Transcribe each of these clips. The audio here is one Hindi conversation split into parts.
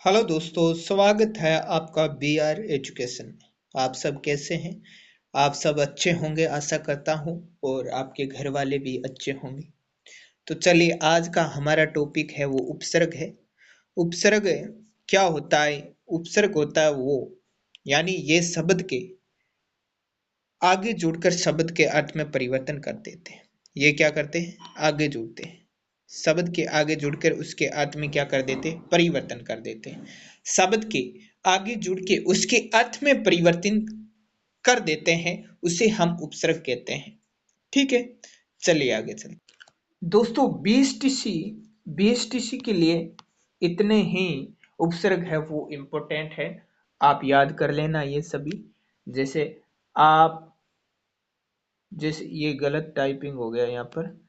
हेलो दोस्तों, स्वागत है आपका बी आर एजुकेशन में। आप सब कैसे हैं? आप सब अच्छे होंगे आशा करता हूँ, और आपके घर वाले भी अच्छे होंगे। तो चलिए, आज का हमारा टॉपिक है वो उपसर्ग है। उपसर्ग क्या होता है? उपसर्ग होता है वो, यानी ये शब्द के आगे जुड़कर शब्द के अर्थ में परिवर्तन कर देते हैं। ये क्या करते हैं? आगे जुड़ते हैं, शब्द के आगे जुड़कर उसके अर्थ में क्या कर देते हैं? परिवर्तन कर देते हैं। शब्द के आगे जुड़ के उसके अर्थ में परिवर्तन कर देते हैं, उसे हम उपसर्ग कहते हैं। ठीक है, चलिए आगे चलते। दोस्तों, बीएसटीसी बीएसटीसी के लिए इतने ही उपसर्ग है वो इम्पोर्टेंट है। आप याद कर लेना ये सभी। जैसे आप जैसे ये गलत टाइपिंग हो गया यहाँ पर,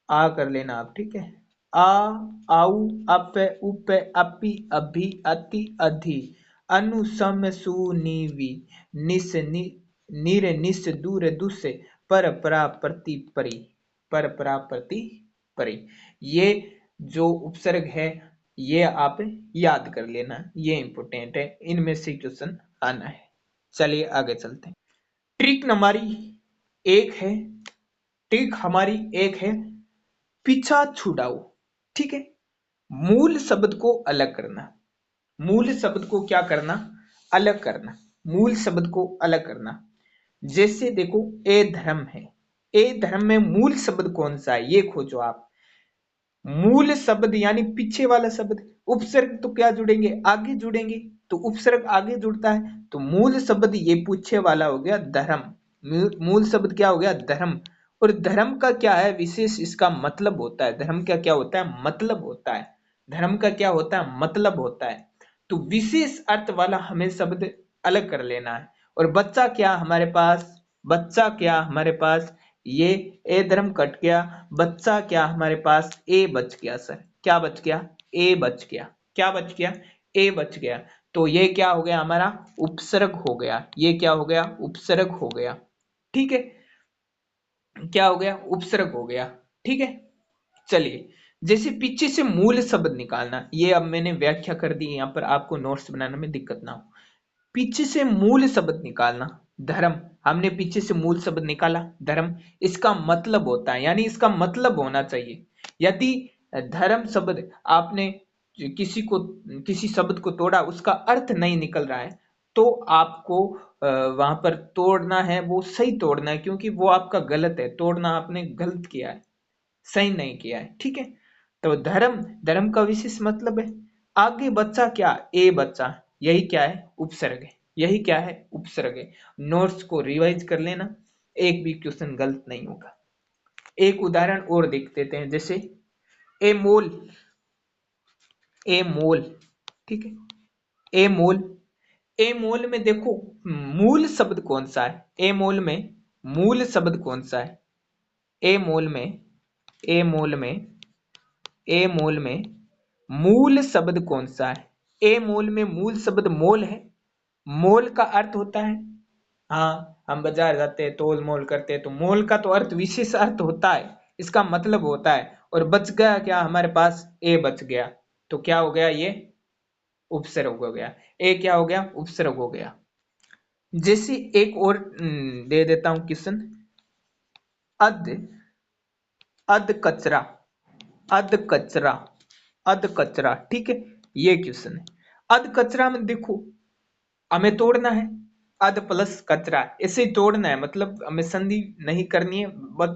आ कर लेना आप। ठीक है, आ, आउ, अप, उप, अपि, अभि, अति, अधि, अनु, सम, सु, नी, निस, निर, निस, दूर, दुस, पर, परा, प्रति, परि, पर, परा, प्रति, परि। ये जो उपसर्ग है ये आप याद कर लेना, ये इंपोर्टेंट है, इनमें से क्वेश्चन आना है। चलिए आगे चलते हैं। ट्रिक हमारी एक है ट्रिक हमारी एक है पीछा छुड़ाओ। ठीक है, मूल शब्द को अलग करना। मूल शब्द को क्या करना? अलग करना। मूल शब्द को अलग करना। जैसे देखो, ए धर्म है। ए धर्म में मूल शब्द कौन सा है? ये खोजो आप। मूल शब्द यानी पीछे वाला शब्द। उपसर्ग तो क्या जुड़ेंगे? आगे जुड़ेंगे। तो उपसर्ग आगे जुड़ता है, तो मूल शब्द ये पीछे वाला हो गया धर्म। मूल शब्द क्या हो गया? धर्म। और धर्म का क्या है? विशेष इसका मतलब होता है। धर्म का क्या होता है? मतलब होता है। धर्म का क्या होता है? मतलब होता है। तो विशेष अर्थ वाला हमें शब्द अलग कर लेना है। और बच्चा क्या हमारे पास? बच्चा क्या हमारे पास? ये ए धर्म कट गया, बच्चा क्या हमारे पास? ए बच गया सर। क्या बच गया? ए बच गया। क्या बच गया? ए बच गया। तो ये क्या हो गया? हमारा उपसर्ग हो गया। ये क्या हो गया? उपसर्ग हो गया। ठीक है, क्या हो गया? उपसर्ग हो गया। ठीक है, चलिए। जैसे पीछे से मूल शब्द निकालना, ये अब मैंने व्याख्या कर दी, यहां पर आपको नोट्स बनाने में दिक्कत ना हो। पीछे से मूल शब्द निकालना। धर्म, हमने पीछे से मूल शब्द निकाला धर्म। इसका मतलब होता है, यानी इसका मतलब होना चाहिए। यदि धर्म शब्द आपने किसी शब्द को तोड़ा, उसका अर्थ नहीं निकल रहा है, तो आपको वहां पर तोड़ना है, वो सही तोड़ना है, क्योंकि वो आपका गलत है। तोड़ना आपने गलत किया है, सही नहीं किया है। ठीक है, तो धर्म, धर्म का विशेष मतलब है। आगे बच्चा क्या? ए बच्चा। यही क्या है? उपसर्ग है। यही क्या है? उपसर्ग है। नोट्स को रिवाइज कर लेना, एक भी क्वेश्चन गलत नहीं होगा। एक उदाहरण और देख देते हैं। जैसे ए मोल। ए मोल, ठीक है, ए मोल। ए मोल में देखो, मूल शब्द कौन सा है? ए मोल में मूल शब्द कौन सा है? ए मोल में ए मोल में ए मोल में मूल शब्द कौन सा है? ए मोल में मूल शब्द मोल है। मोल का अर्थ होता है, हाँ, हम बाजार जाते हैं, तोल मोल करते हैं, तो मोल का तो अर्थ विशेष अर्थ होता है, इसका मतलब होता है। और बच गया क्या हमारे पास? ए बच गया। तो क्या हो गया? ये उपसर्ग हो गया। ए क्या हो गया? उपसर्ग हो गया। जैसे एक और दे देता हूं क्वेश्चन। अध अध कचरा। अध कचरा। अध कचरा, ठीक है, ये क्वेश्चन है। अध कचरा में देखो, हमें तोड़ना है। अध प्लस कचरा, ऐसे ही तोड़ना है, मतलब हमें संधि नहीं करनी है,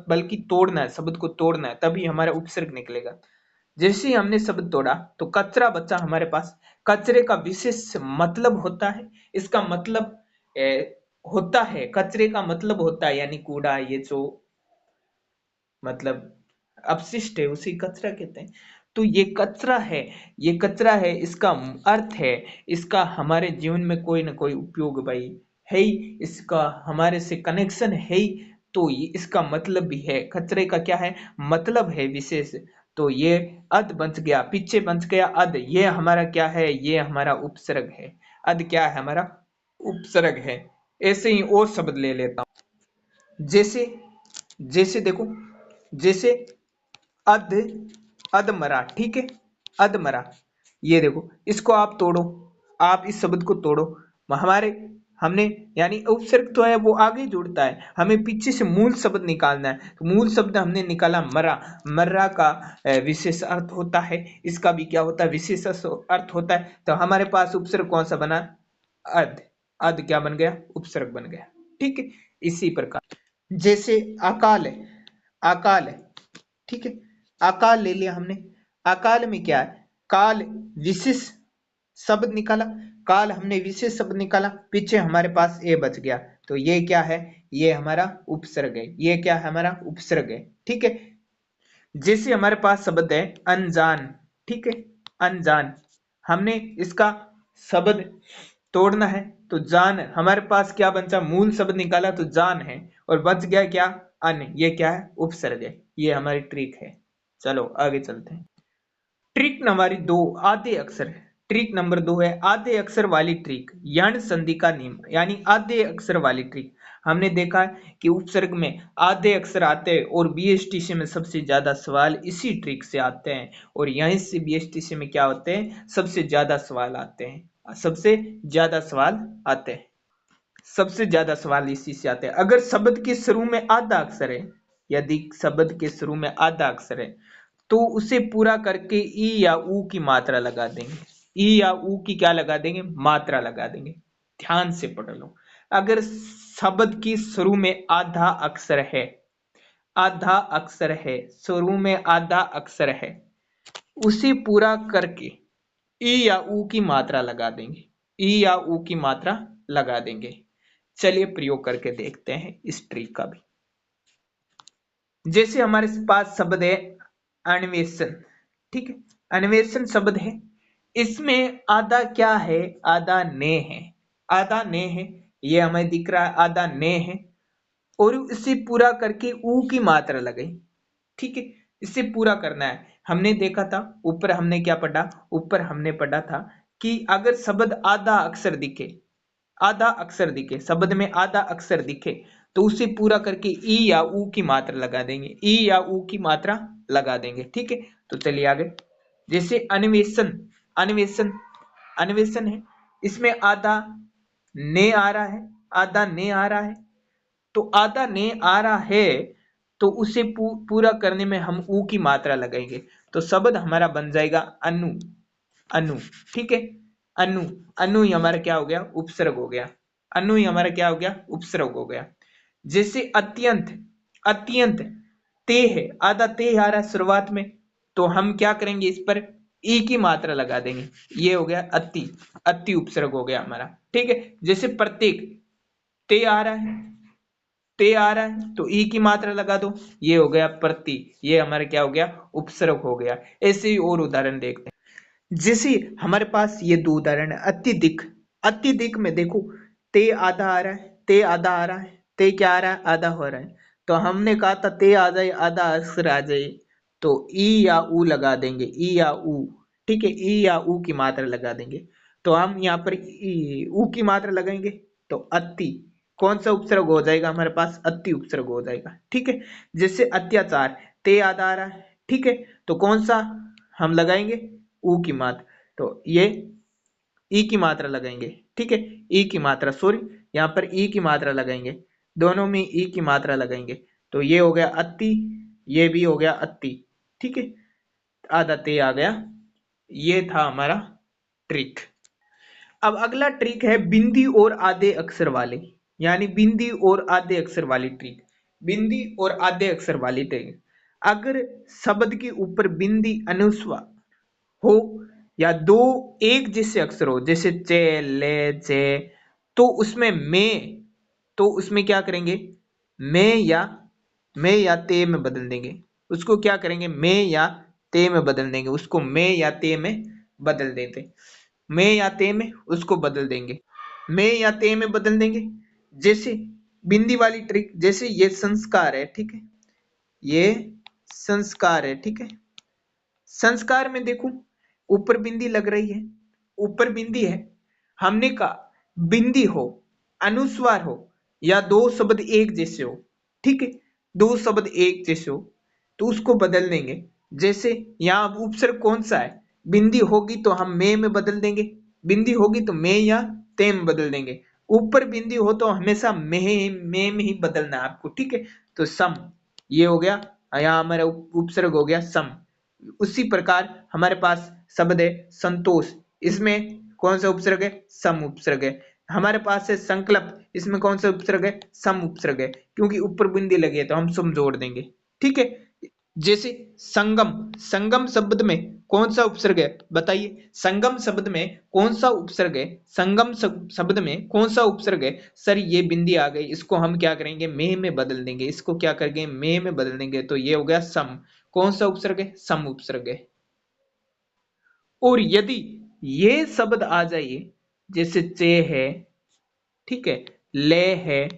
बल्कि तोड़ना है, शब्द को तोड़ना है, तभी हमारा उपसर्ग निकलेगा। जैसे ही हमने शब्द तोड़ा तो कचरा बचा हमारे पास। कचरे का विशेष मतलब होता है, इसका मतलब होता है, कचरे का मतलब होता है, यानी कूड़ा, ये जो मतलब अपशिष्ट है उसी कचरा कहते हैं। तो ये कचरा है, ये कचरा है, इसका अर्थ है, इसका हमारे जीवन में कोई ना कोई उपयोग भाई है ही, इसका हमारे से कनेक्शन है ही। तो ये इसका मतलब भी है, कचरे का क्या है? मतलब है विशेष। तो ये अध बच गया, पीछे बच गया अध, ये हमारा क्या है? ये हमारा उपसर्ग है। अध क्या है? हमारा उपसर्ग है। ऐसे ही और शब्द ले लेता हूं। जैसे जैसे देखो, जैसे अध, अधमरा, ठीक है, अधमरा। ये देखो, इसको आप तोड़ो, आप इस शब्द को तोड़ो, हमारे हमने यानी उपसर्ग तो है वो आगे जुड़ता है, हमें पीछे से मूल शब्द निकालना है। तो मूल शब्द हमने निकाला मर्रा, मर्रा का विशेष अर्थ होता है, इसका भी क्या होता है, विशेष अर्थ होता है। तो हमारे पास उपसर्ग कौन सा बना, अध, अध क्या बन गया, उपसर्ग बन गया। ठीक है, इसी प्रकार जैसे अकाल है, अकाल है, ठीक है, अकाल ले लिया हमने, अकाल में क्या है, काल विशेष शब्द निकाला, काल हमने विशेष शब्द निकाला, पीछे हमारे पास ए बच गया, तो ये क्या है, ये हमारा उपसर्ग है, ये क्या है, हमारा उपसर्ग है। ठीक है, जैसे हमारे पास शब्द है अनजान, ठीक है, अनजान, हमने इसका शब्द तोड़ना है, तो जान हमारे पास क्या बचा, मूल शब्द निकाला तो जान है, और बच गया क्या, अन, ये क्या है, उपसर्ग है। ये हमारी ट्रिक है। चलो आगे चलते हैं। ट्रिक नंबर 2, आधे अक्षर। ट्रिक नंबर 2 है आधे अक्षर वाली ट्रिक, यण संधि का नियम, यानी आधे अक्षर वाली ट्रिक। हमने देखा है कि उपसर्ग में आधे अक्षर आते हैं, और बीएसटीसी में सबसे ज्यादा सवाल इसी ट्रिक से आते हैं, और यहीं से बीएसटीसी में क्या होते हैं, सबसे ज्यादा सवाल आते हैं, सबसे ज्यादा सवाल आते हैं, सबसे ज्यादा सवाल इसी से आते हैं। अगर शब्द के शुरू में आधा अक्षर है, यदि शब्द के शुरू में आधा अक्षर है, तो उसे पूरा करके ई या ऊ की मात्रा लगा देंगे, ई या ऊ की क्या लगा देंगे, मात्रा लगा देंगे। ध्यान से पढ़ लो, अगर शब्द की शुरू में आधा अक्षर है, आधा अक्षर है, शुरू में आधा अक्षर है, उसे पूरा करके ई या ऊ की मात्रा लगा देंगे, ई या ऊ की मात्रा लगा देंगे। चलिए प्रयोग करके देखते हैं इस ट्रिक का भी। जैसे हमारे पास शब्द है अन्वेषण, ठीक है, अन्वेषण शब्द है, इसमें आधा क्या है, आधा ने है, आधा ने है, ये हमें दिख रहा है, आधा ने है, और इसे पूरा करके ऊ की मात्रा लगाई। ठीक है, इसे पूरा करना है। हमने देखा था ऊपर, हमने क्या पढ़ा, ऊपर हमने पढ़ा था कि अगर शब्द आधा अक्षर दिखे, आधा अक्षर दिखे, शब्द में आधा अक्षर दिखे, तो उसे पूरा करके ई या ऊ की मात्रा लगा देंगे, ई या ऊ की मात्रा लगा देंगे। ठीक है, तो चलिए आगे। जैसे अन्वेषण, अन्वेषण, अन्वेषण है, इसमें आधा ने आ रहा है, आधा ने आ रहा है, तो आधा ने आ रहा है, तो उसे पूरा करने में हम ऊ की मात्रा लगाएंगे, तो शब्द हमारा बन जाएगा अनु, अनु। ठीक है, अनु, अनु ही हमारा क्या हो गया, उपसर्ग हो गया, अनु ही हमारा क्या हो गया, उपसर्ग हो गया। जैसे अत्यंत, अत्यंत, ते है, आधा ते आ रहा है शुरुआत में, तो हम क्या करेंगे, इस पर ई की मात्रा लगा देंगे, ये हो गया अति, अति उपसर्ग हो गया हमारा। ठीक है, जैसे प्रत्येक, ते आ रहा है, ते आ रहा है, तो ई की मात्रा लगा दो, ये हो गया प्रति, ये हमारा क्या हो गया, उपसर्ग हो गया। ऐसे ही और उदाहरण देखते हैं। जैसे हमारे पास ये दो उदाहरण है, अत्यधिक, अत्यधिक में देखो, ते आधा आ रहा है, ते आधा आ रहा है, ते क्या आ रहा है, आधा हो रहा है, तो हमने कहा था ते आ जाए, आधा अक्षर आ जाए, तो ई या ऊ लगा देंगे, ई या ऊ। ठीक है, ई या ऊ की मात्रा लगा देंगे, तो हम यहाँ पर ऊ की मात्रा लगाएंगे, तो अति, कौन सा उपसर्ग हो जाएगा हमारे पास, अति उपसर्ग हो जाएगा। ठीक है, जैसे अत्याचार, ते आधा आ रहा है, ठीक है, तो कौन सा हम लगाएंगे, ऊ की मात्रा, तो ये ई की मात्रा लगाएंगे। ठीक है, ई की मात्रा, सॉरी यहाँ पर ई की मात्रा लगाएंगे, दोनों में ई की मात्रा लगाएंगे, तो ये हो गया अति, ये भी हो गया अति। ठीक है, आधा ते आ गया। ये था हमारा ट्रिक। अब अगला ट्रिक है बिंदी और आधे अक्षर वाले, यानी बिंदी और आधे अक्षर वाली ट्रिक, बिंदी और आधे अक्षर वाली ट्रिक। अगर शब्द के ऊपर बिंदी अनुस्वार हो, या दो एक जैसे अक्षर हो, जैसे चे, ले, चे, तो उसमें में, तो उसमें क्या करेंगे, में या ते में बदल देंगे, उसको क्या करेंगे, में या ते में बदल देंगे, उसको में या ते में बदल देते, में या ते में उसको बदल देंगे, में या ते में बदल देंगे। जैसे बिंदी वाली ट्रिक, जैसे ये संस्कार है, ठीक है, ये संस्कार है, ठीक है, संस्कार में देखो ऊपर बिंदी लग रही है, ऊपर बिंदी है, हमने कहा बिंदी हो, अनुस्वार हो, या दो शब्द एक जैसे हो, ठीक है, दो शब्द एक जैसे हो, तो उसको बदल देंगे। जैसे यहाँ उपसर्ग कौन सा है, बिंदी होगी तो हम में बदल देंगे, बिंदी होगी तो में या ते में बदल देंगे। ऊपर बिंदी हो तो हमेशा में ही बदलना है आपको, ठीक है। तो सम, ये हो गया, यहाँ हमारा उपसर्ग हो गया सम। उसी प्रकार हमारे पास शब्द है संतोष, इसमें कौन सा उपसर्ग है, सम उपसर्ग है। हमारे पास है संकल्प, इसमें कौन सा उपसर्ग है, सम उपसर्ग है, क्योंकि ऊपर बिंदी लगी है तो हम सम जोड़ देंगे, ठीक है। जैसे संगम, संगम शब्द में कौन सा उपसर्ग है बताइए, संगम शब्द में कौन सा उपसर्ग है, संगम शब्द में कौन सा उपसर्ग है। सर ये बिंदी आ गई, इसको हम क्या करेंगे, में बदल देंगे, इसको क्या करेंगे, में बदल देंगे, तो ये हो गया सम। कौन सा उपसर्ग है, सम उपसर्ग है। और यदि ये शब्द आ जाइए, जैसे चे है, ठीक है, ले है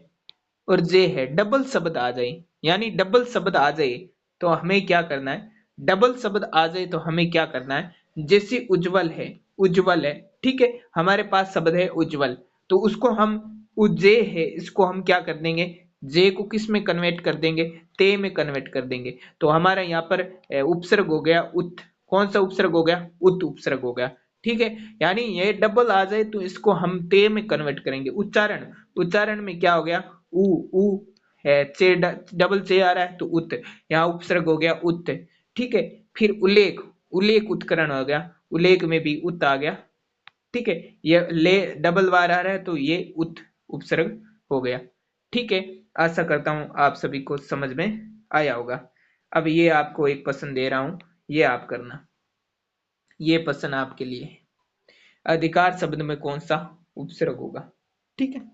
और जे है, डबल शब्द आ जाए, यानी डबल शब्द आ जाए तो हमें क्या करना है, डबल शब्द आ जाए तो हमें क्या करना है, जैसे उज्जवल है, उज्जवल है, ठीक है, हमारे पास शब्द है उज्जवल, तो उसको हम उजे है, इसको हम क्या कर देंगे, जे को किस में कन्वर्ट कर देंगे, ते में कन्वर्ट कर देंगे, तो हमारा यहाँ पर उपसर्ग हो गया उत। कौन सा उपसर्ग हो गया, उत उपसर्ग हो गया, ठीक है। यानी ये डबल आ जाए तो इसको हम ते में कन्वर्ट करेंगे। उच्चारण, उच्चारण में क्या हो गया, उ है, चे डबल चे आ रहा है तो उत, यहाँ उपसर्ग हो गया उत, ठीक है। फिर उल्लेख, उल्लेख उत्करण हो गया, उल्लेख में भी उत आ गया, ठीक है। ये ले डबल बार आ रहा है तो ये उत उपसर्ग हो गया, ठीक है। आशा करता हूं आप सभी को समझ में आया होगा। अब ये आपको एक प्रश्न दे रहा हूं, ये आप करना, ये प्रश्न आपके लिए है। अधिकार शब्द में कौन सा उपसर्ग होगा, ठीक है।